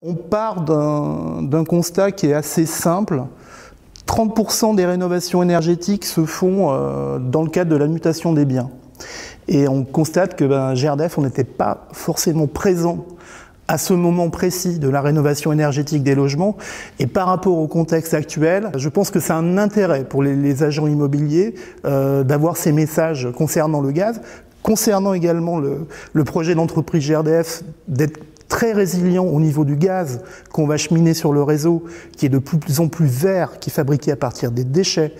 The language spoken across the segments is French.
On part d'un constat qui est assez simple. 30% des rénovations énergétiques se font dans le cadre de la mutation des biens. Et on constate que GRDF, on n'était pas forcément présent à ce moment précis de la rénovation énergétique des logements. Et par rapport au contexte actuel, je pense que c'est un intérêt pour les agents immobiliers d'avoir ces messages concernant le gaz, concernant également le projet d'entreprise GRDF d'être très résilient au niveau du gaz qu'on va cheminer sur le réseau, qui est de plus en plus vert, qui est fabriqué à partir des déchets.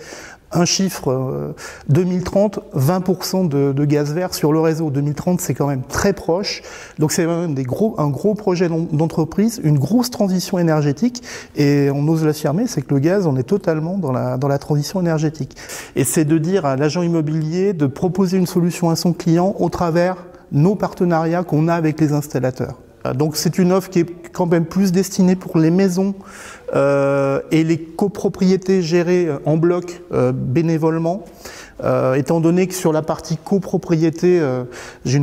Un chiffre, 2030, 20% de gaz vert sur le réseau. 2030, c'est quand même très proche. Donc c'est même un gros projet d'entreprise, une grosse transition énergétique. Et on ose l'affirmer, c'est que le gaz, on est totalement dans la transition énergétique. Et c'est de dire à l'agent immobilier de proposer une solution à son client au travers nos partenariats qu'on a avec les installateurs. Donc c'est une offre qui est quand même plus destinée pour les maisons et les copropriétés gérées en bloc bénévolement, étant donné que sur la partie copropriété, j'ai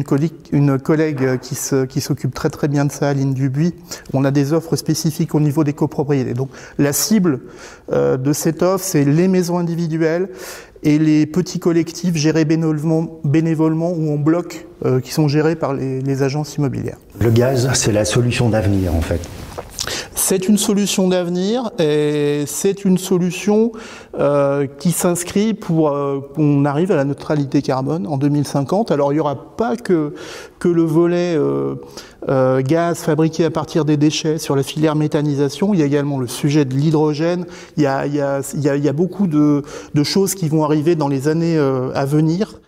une collègue qui s'occupe très bien de ça, Aline Dubuis. On a des offres spécifiques au niveau des copropriétés. Donc la cible de cette offre, c'est les maisons individuelles et les petits collectifs gérés bénévolement ou en bloc qui sont gérés par les agences immobilières. Le gaz, c'est la solution d'avenir en fait. C'est une solution d'avenir et c'est une solution qui s'inscrit pour qu'on arrive à la neutralité carbone en 2050. Alors il n'y aura pas que le volet gaz fabriqué à partir des déchets sur la filière méthanisation, il y a également le sujet de l'hydrogène, il y a beaucoup de choses qui vont arriver dans les années à venir.